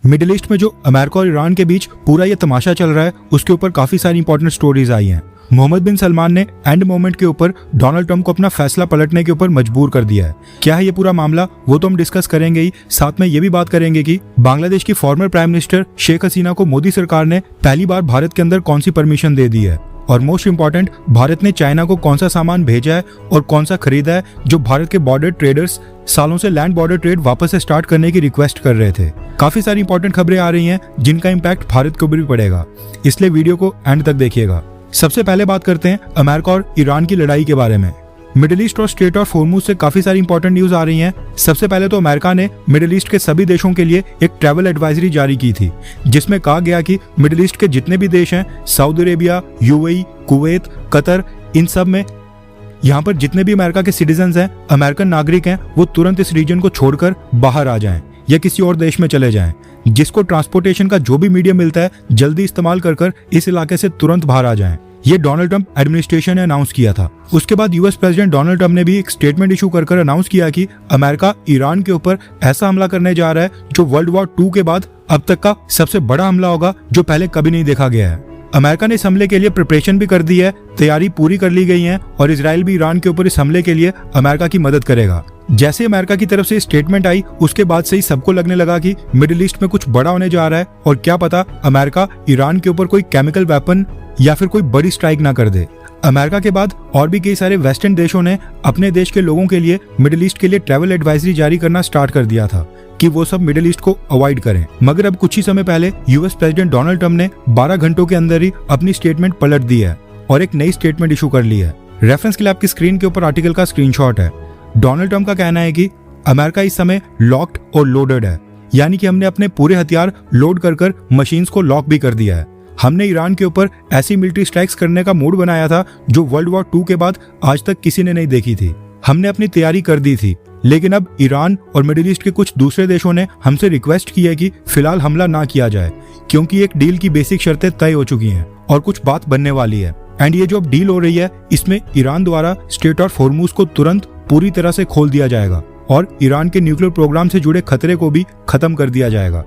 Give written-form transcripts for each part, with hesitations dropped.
Middle east में जो America और ईरान के बीच पूरा ये तमाशा चल रहा है उसके ऊपर काफी सारी इंपॉर्टेंट स्टोरीज आई हैं। मोहम्मद बिन सलमान ने एंड मोमेंट के ऊपर डोनाल्ड ट्रंप को अपना फैसला पलटने के ऊपर मजबूर कर दिया है। क्या है ये पूरा मामला, वो तो हम डिस्कस करेंगे ही, साथ में ये भी बात करेंगे कि बांग्लादेश की former prime minister Sheikh Hasina को मोदी सरकार ने पहली बार भारत के अंदर कौन सी परमिशन दे दी है, और मोस्ट इंपॉर्टेंट भारत ने चाइना को कौन सा सामान भेजा है और कौन सा खरीदा है जो भारत के बॉर्डर ट्रेडर्स सालों से लैंड बॉर्डर ट्रेड वापस से स्टार्ट करने की रिक्वेस्ट कर रहे थे। काफी सारी इंपॉर्टेंट खबरें आ रही हैं जिनका इम्पैक्ट भारत को भी पड़ेगा, इसलिए वीडियो को एंड तक देखिएगा। सबसे पहले बात करते हैं अमेरिका और ईरान की लड़ाई के बारे में। मिडिल ईस्ट और स्ट्रेट ऑफ होर्मुज से काफी सारी इंपॉर्टेंट न्यूज आ रही हैं। सबसे पहले तो अमेरिका ने मिडिल ईस्ट के सभी देशों के लिए एक ट्रैवल एडवाइजरी जारी की थी, जिसमें कहा गया कि मिडिल ईस्ट के जितने भी देश हैं, Saudi Arabia, UAE, Kuwait, Qatar, इन सब में यहाँ पर जितने भी अमेरिका के सिटीजन्स हैं, अमेरिकन नागरिक हैं, वो तुरंत इस रीजन को छोड़कर बाहर आ जाएं या किसी और देश में चले जाएं। जिसको ट्रांसपोर्टेशन का जो भी मीडियम मिलता है जल्दी इस्तेमाल कर इस इलाके से तुरंत बाहर आ जाएं। ये डोनाल्ड ट्रंप एडमिनिस्ट्रेशन ने अनाउंस किया था। उसके बाद यूएस प्रेसिडेंट डोनाल्ड ट्रंप ने भी एक स्टेटमेंट इशू कर अनाउंस किया कि अमेरिका ईरान के ऊपर ऐसा हमला करने जा रहा है जो वर्ल्ड वॉर 2 के बाद अब तक का सबसे बड़ा हमला होगा, जो पहले कभी नहीं देखा गया है। अमेरिका ने इस हमले के लिए प्रिपरेशन भी कर दी है, तैयारी पूरी कर ली गई है और इजराइल भी ईरान के ऊपर इस हमले के लिए अमेरिका की मदद करेगा। जैसे अमेरिका की तरफ से स्टेटमेंट आई उसके बाद से ही सबको लगने लगा कि मिडिल ईस्ट में कुछ बड़ा होने जा रहा है और क्या पता अमेरिका ईरान के ऊपर कोई केमिकल वेपन या फिर कोई बड़ी स्ट्राइक ना कर दे। अमेरिका के बाद और भी कई सारे वेस्टर्न देशों ने अपने देश के लोगों के लिए मिडिल ईस्ट के लिए ट्रैवल एडवाइजरी जारी करना स्टार्ट कर दिया था कि वो सब मिडिल ईस्ट को अवॉइड करें। मगर अब कुछ ही समय पहले यूएस प्रेसिडेंट डोनाल्ड ट्रंप ने 12 घंटों के अंदर ही अपनी स्टेटमेंट पलट दी है और एक नई स्टेटमेंट इशू कर ली है। रेफरेंस के लिए आपकी स्क्रीन के ऊपर आर्टिकल का स्क्रीनशॉट है। डोनाल्ड ट्रंप का कहना है कि अमेरिका इस समय लॉक्ड और लोडेड है, यानी कि हमने अपने पूरे हथियार लोड कर मशीन्स को लॉक भी कर दिया है। हमने ईरान के ऊपर ऐसी मिलिट्री स्ट्राइक्स करने का मूड बनाया था जो वर्ल्ड वॉर 2 के बाद आज तक किसी ने नहीं देखी थी। हमने अपनी तैयारी कर दी थी, लेकिन अब ईरान और मिडिल ईस्ट के कुछ दूसरे देशों ने हमसे रिक्वेस्ट की है कि फिलहाल हमला ना किया जाए, क्योंकि एक डील की बेसिक शर्तें तय हो चुकी हैं और कुछ बात बनने वाली है। एंड ये जो अब डील हो रही है इसमें ईरान द्वारा स्ट्रेट ऑफ होर्मुज को तुरंत पूरी तरह से खोल दिया जाएगा और ईरान के न्यूक्लियर प्रोग्राम से जुड़े खतरे को भी खत्म कर दिया जाएगा।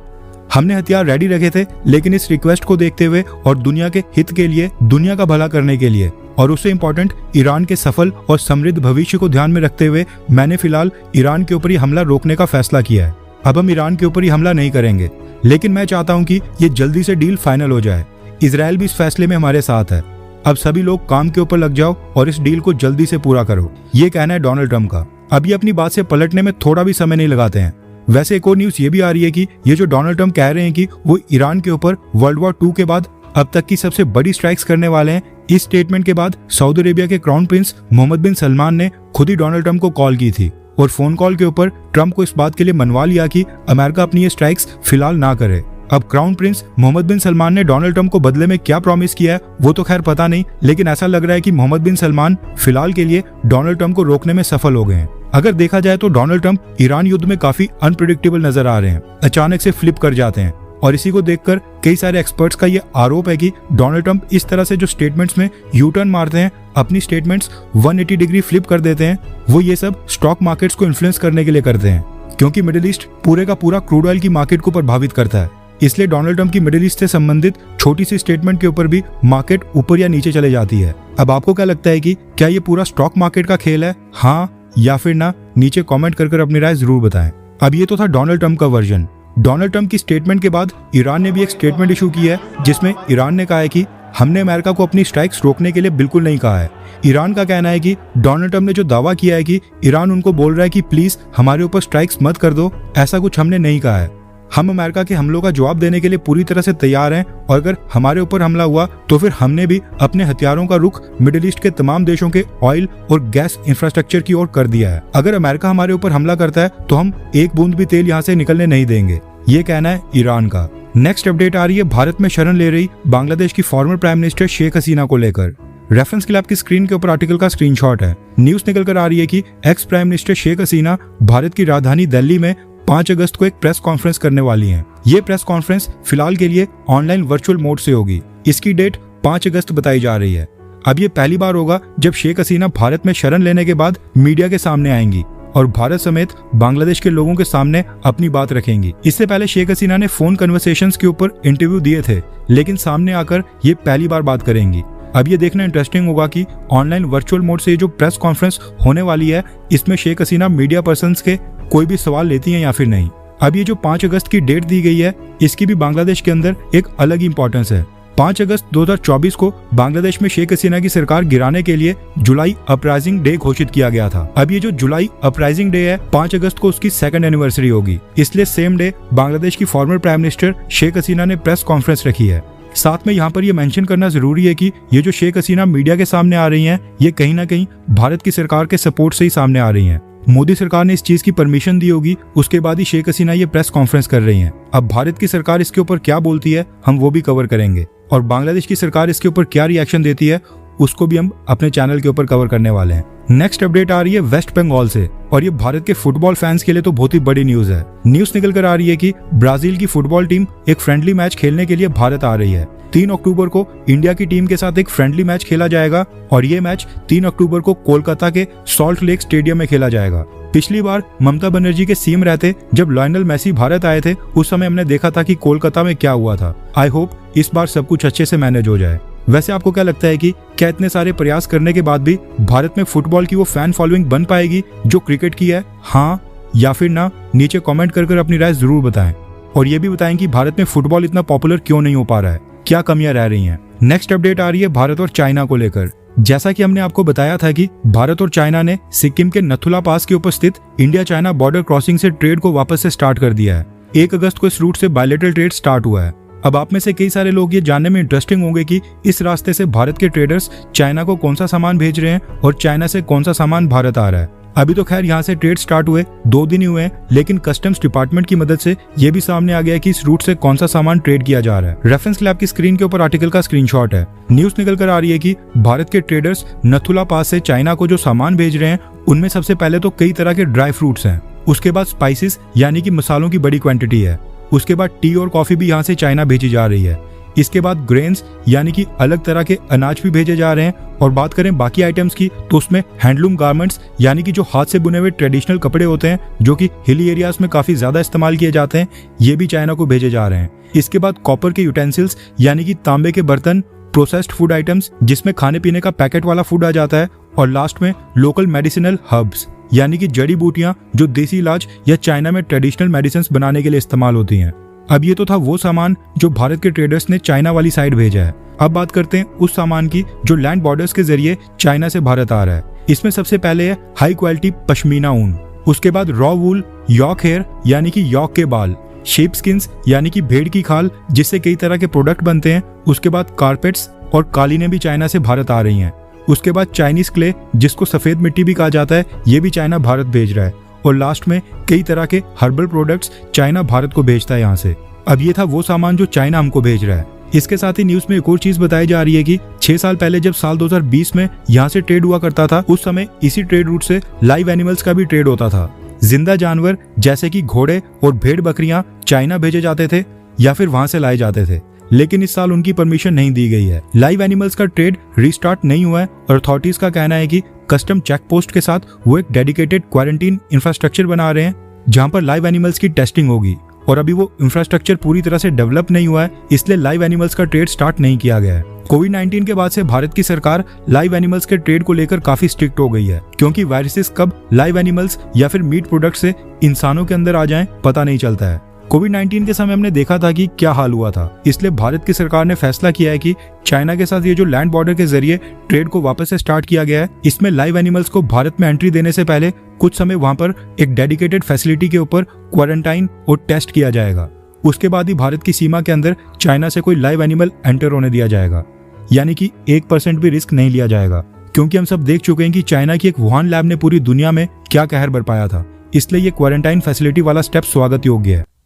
हमने हथियार रेडी रखे थे, लेकिन इस रिक्वेस्ट को देखते हुए और दुनिया के हित के लिए, दुनिया का भला करने के लिए और उससे इम्पोर्टेंट ईरान के सफल और समृद्ध भविष्य को ध्यान में रखते हुए मैंने फिलहाल ईरान के ऊपर ही हमला रोकने का फैसला किया है। अब हम ईरान के ऊपर ही हमला नहीं करेंगे, लेकिन मैं चाहता हूं कि ये जल्दी से डील फाइनल हो जाए। इजराइल भी इस फैसले में हमारे साथ है। अब सभी लोग काम के ऊपर लग जाओ और इस डील को जल्दी से पूरा करो। ये कहना है डोनाल्ड ट्रंप का। अब ये अपनी बात से पलटने में थोड़ा भी समय नहीं लगाते हैं। वैसे एक और न्यूज ये भी आ रही है कि ये जो डोनाल्ड ट्रंप कह रहे हैं कि वो ईरान के ऊपर वर्ल्ड वॉर 2 के बाद अब तक की सबसे बड़ी स्ट्राइक्स करने वाले हैं, इस स्टेटमेंट के बाद सऊदी अरेबिया के क्राउन प्रिंस मोहम्मद बिन सलमान ने खुद ही डोनाल्ड ट्रंप को कॉल की थी और फोन कॉल के ऊपर ट्रंप को इस बात के लिए मनवा लिया कि अमेरिका अपनी ये स्ट्राइक्स फिलहाल ना करे। अब क्राउन प्रिंस मोहम्मद बिन सलमान ने डोनाल्ड ट्रंप को बदले में क्या प्रॉमिस किया है वो तो खैर पता नहीं, लेकिन ऐसा लग रहा है कि मोहम्मद बिन सलमान फिलहाल के लिए डोनाल्ड ट्रंप को रोकने में सफल हो गए हैं। अगर देखा जाए तो डोनाल्ड ट्रंप ईरान युद्ध में काफी अनप्रेडिक्टेबल नजर आ रहे हैं, अचानक से फ्लिप कर जाते हैं और इसी को देखकर कई सारे एक्सपर्ट्स का ये आरोप है कि डोनाल्ड ट्रंप इस तरह से जो स्टेटमेंट्स में यू टर्न मारते हैं, अपनी स्टेटमेंट्स 180 डिग्री फ्लिप कर देते हैं, वो ये सब स्टॉक मार्केट्स को इन्फ्लुएंस करने के लिए करते हैं, क्योंकि मिडिल ईस्ट पूरे का पूरा क्रूड ऑयल की मार्केट को प्रभावित करता है। इसलिए डोनाल्ड ट्रंप की मिडिल ईस्ट से संबंधित छोटी सी स्टेटमेंट के ऊपर भी मार्केट ऊपर या नीचे चले जाती है। अब आपको क्या लगता है कि क्या ये पूरा स्टॉक मार्केट का खेल है, हाँ या फिर ना? नीचे कमेंट कर अपनी राय जरूर बताएं। अब ये तो था डोनाल्ड ट्रंप का वर्जन। डोनाल्ड ट्रंप की स्टेटमेंट के बाद ईरान ने भी एक स्टेटमेंट इशू की है, जिसमें ईरान ने कहा है कि हमने अमेरिका को अपनी स्ट्राइक्स रोकने के लिए बिल्कुल नहीं कहा है। ईरान का कहना है कि डोनाल्ड ट्रंप ने जो दावा किया है कि ईरान उनको बोल रहा है कि प्लीज हमारे ऊपर स्ट्राइक्स मत कर दो, ऐसा कुछ हमने नहीं कहा है। हम अमेरिका के हमलों का जवाब देने के लिए पूरी तरह से तैयार हैं और अगर हमारे ऊपर हमला हुआ तो फिर हमने भी अपने हथियारों का रुख मिडिल ईस्ट के तमाम देशों के ऑयल और गैस इंफ्रास्ट्रक्चर की ओर कर दिया है। अगर अमेरिका हमारे ऊपर हमला करता है तो हम एक बूंद भी तेल यहाँ से निकलने नहीं देंगे। ये कहना है ईरान का। नेक्स्ट अपडेट आ रही है भारत में शरण ले रही बांग्लादेश की former prime minister Sheikh Hasina को लेकर। रेफरेंस के लिए आपकी स्क्रीन के ऊपर आर्टिकल का स्क्रीनशॉट है। न्यूज निकल कर आ रही है कि ex prime minister Sheikh Hasina Bharat की राजधानी दिल्ली में 5 अगस्त को एक प्रेस कॉन्फ्रेंस करने वाली हैं। ये प्रेस कॉन्फ्रेंस फिलहाल के लिए ऑनलाइन वर्चुअल मोड से होगी। इसकी डेट 5 अगस्त बताई जा रही है। अब ये पहली बार होगा जब शेख हसीना भारत में शरण लेने के बाद मीडिया के सामने आएंगी और भारत समेत बांग्लादेश के लोगों के सामने अपनी बात रखेंगी। इससे पहले शेख हसीना ने फोन कन्वर्सेशंस के ऊपर इंटरव्यू दिए थे, लेकिन सामने आकर ये पहली बार बात करेंगी। अब ये देखना इंटरेस्टिंग होगा कि ऑनलाइन वर्चुअल मोड से जो प्रेस कॉन्फ्रेंस होने वाली है, इसमें शेख हसीना मीडिया पर्संस के कोई भी सवाल लेती हैं या फिर नहीं। अब ये जो 5 अगस्त की डेट दी गई है, इसकी भी बांग्लादेश के अंदर एक अलग इंपॉर्टेंस है। 5 अगस्त 2024 को बांग्लादेश में शेख हसीना की सरकार गिराने के लिए जुलाई अपराइजिंग डे घोषित किया गया था। अब ये जो जुलाई अपराइजिंग डे है, 5 अगस्त को उसकी 2nd एनिवर्सरी होगी, इसलिए सेम डे बांग्लादेश की former prime minister Sheikh Hasina ने प्रेस कॉन्फ्रेंस रखी है। साथ में यहाँ पर ये मेंशन करना जरूरी है कि ये जो शेख हसीना मीडिया के सामने आ रही हैं, ये कहीं ना कहीं भारत की सरकार के सपोर्ट से ही सामने आ रही हैं। मोदी सरकार ने इस चीज की परमिशन दी होगी, उसके बाद ही शेख हसीना ये प्रेस कॉन्फ्रेंस कर रही हैं। अब भारत की सरकार इसके ऊपर क्या बोलती है, हम वो भी कवर करेंगे, और बांग्लादेश की सरकार इसके ऊपर क्या रिएक्शन देती है, उसको भी हम अपने चैनल के ऊपर कवर करने वाले हैं। नेक्स्ट अपडेट आ रही है वेस्ट बंगाल से, और ये भारत के फुटबॉल फैंस के लिए तो बहुत ही बड़ी न्यूज है। न्यूज निकल कर आ रही है कि ब्राजील की फुटबॉल टीम एक फ्रेंडली मैच खेलने के लिए भारत आ रही है। 3 अक्टूबर को इंडिया की टीम के साथ एक फ्रेंडली मैच खेला जाएगा, और ये मैच 3 अक्टूबर को कोलकाता के सॉल्ट लेक स्टेडियम में खेला जाएगा। पिछली बार ममता बनर्जी के सीएम रहते जब लायनल मेसी भारत आए थे, उस समय हमने देखा था कि कोलकाता में क्या हुआ था। आई होप इस बार सब कुछ अच्छे से मैनेज हो जाए। वैसे आपको क्या लगता है कि क्या इतने सारे प्रयास करने के बाद भी भारत में फुटबॉल की वो फैन फॉलोइंग बन पाएगी जो क्रिकेट की है? हाँ या फिर ना, नीचे कमेंट कर अपनी राय जरूर बताएं, और ये भी बताएं कि भारत में फुटबॉल इतना पॉपुलर क्यों नहीं हो पा रहा है, क्या कमियां रह रही हैं। नेक्स्ट अपडेट आ रही है भारत और चाइना को लेकर। जैसा कि हमने आपको बताया था कि भारत और चाइना ने सिक्किम के नथुला पास के ऊपर स्थित इंडिया चाइना बॉर्डर क्रॉसिंग से ट्रेड को वापस से स्टार्ट कर दिया है। 1 अगस्त को इस रूट से बायलैटरल ट्रेड स्टार्ट हुआ है। अब आप में से कई सारे लोग ये जानने में इंटरेस्टिंग होंगे कि इस रास्ते से भारत के ट्रेडर्स चाइना को कौन सा सामान भेज रहे हैं और चाइना से कौन सा सामान भारत आ रहा है। अभी तो खैर यहाँ से ट्रेड स्टार्ट हुए 2 दिन ही हुए हैं, लेकिन कस्टम्स डिपार्टमेंट की मदद से ये भी सामने आ गया है कि इस रूट से कौन सा सामान ट्रेड किया जा रहा है। रेफरेंस लैब की स्क्रीन के ऊपर आर्टिकल का स्क्रीनशॉट है। न्यूज निकल कर आ रही है कि भारत के ट्रेडर्स नथुला पास से चाइना को जो सामान भेज रहे हैं, उनमें सबसे पहले तो कई तरह के ड्राई फ्रूट्स हैं, उसके बाद स्पाइसेस यानी कि मसालों की बड़ी क्वांटिटी है, उसके बाद टी और कॉफी भी यहाँ से चाइना भेजी जा रही है, इसके बाद ग्रेन्स यानी कि अलग तरह के अनाज भी भेजे जा रहे हैं, और बात करें बाकी आइटम्स की तो उसमें हैंडलूम गारमेंट्स यानी कि जो हाथ से बुने हुए ट्रेडिशनल कपड़े होते हैं जो कि हिली एरियाज में काफी ज्यादा इस्तेमाल किए जाते हैं, ये भी चाइना को भेजे जा रहे हैं। इसके बाद कॉपर के यूटेंसिल्स यानी कि तांबे के बर्तन, प्रोसेस्ड फूड आइटम्स जिसमें खाने पीने का पैकेट वाला फूड आ जाता है, और लास्ट में लोकल मेडिसिनल हर्ब्स यानी कि जड़ी बूटियां जो देसी इलाज या चाइना में ट्रेडिशनल मेडिसिन बनाने के लिए इस्तेमाल होती हैं। अब ये तो था वो सामान जो भारत के ट्रेडर्स ने चाइना वाली साइड भेजा है। अब बात करते हैं उस सामान की जो लैंड बॉर्डर्स के जरिए चाइना से भारत आ रहा है। इसमें सबसे पहले है हाई क्वालिटी पश्मीना ऊन, उसके बाद रॉ वूल, यॉक हेयर यानी कि यॉक के बाल, शेप स्किन्स यानी कि भेड़ की खाल जिससे कई तरह के प्रोडक्ट बनते हैं, उसके बाद कारपेट्स और कालीनें भी चाइना से भारत आ रही हैं, उसके बाद चाइनीज क्ले जिसको सफेद मिट्टी भी कहा जाता है, ये भी चाइना भारत भेज रहा है, और लास्ट में कई तरह के हर्बल प्रोडक्ट्स चाइना भारत को भेजता है यहाँ से। अब ये था वो सामान जो चाइना हमको भेज रहा है। इसके साथ ही न्यूज में एक और चीज बताई जा रही है कि 6 साल पहले जब साल 2020 में यहाँ से ट्रेड हुआ करता था, उस समय इसी ट्रेड रूट से लाइव एनिमल्स का भी ट्रेड होता था। जिंदा जानवर जैसे कि घोड़े और भेड़ बकरियां चाइना भेजे जाते थे या फिर वहां से लाए जाते थे, लेकिन इस साल उनकी परमिशन नहीं दी गई है। लाइव एनिमल्स का ट्रेड रिस्टार्ट नहीं हुआ है, और अथॉरिटीज का कहना है कि कस्टम चेक पोस्ट के साथ वो एक डेडिकेटेड क्वारंटीन इंफ्रास्ट्रक्चर बना रहे हैं जहां पर लाइव एनिमल्स की टेस्टिंग होगी, और अभी वो इंफ्रास्ट्रक्चर पूरी तरह से डेवलप नहीं हुआ है, इसलिए लाइव एनिमल्स का ट्रेड स्टार्ट नहीं किया गया है। कोविड-19 के बाद से भारत की सरकार लाइव एनिमल्स के ट्रेड को लेकर काफी स्ट्रिक्ट हो गई है, क्योंकि वायरसेस कब लाइव एनिमल्स या फिर मीट प्रोडक्ट से इंसानों के अंदर आ जाएं पता नहीं चलता है। कोविड-19 के समय हमने देखा था कि क्या हाल हुआ था, इसलिए भारत की सरकार ने फैसला किया है कि चाइना के साथ ये जो लैंड बॉर्डर के जरिए ट्रेड को वापस से स्टार्ट किया गया है, इसमें लाइव एनिमल्स को भारत में एंट्री देने से पहले कुछ समय वहां पर एक डेडिकेटेड फैसिलिटी के ऊपर क्वारंटाइन और टेस्ट किया जाएगा। उसके बाद ही भारत की सीमा के अंदर चाइना से कोई लाइव एनिमल एंटर होने दिया जाएगा, यानी कि 1% भी रिस्क नहीं लिया जाएगा, क्योंकि हम सब देख चुके हैं कि चाइना की एक वुहान लैब ने पूरी दुनिया में क्या कहर बरपाया था, इसलिए ये क्वारंटाइन फैसिलिटी वाला स्टेप स्वागत योग्य है।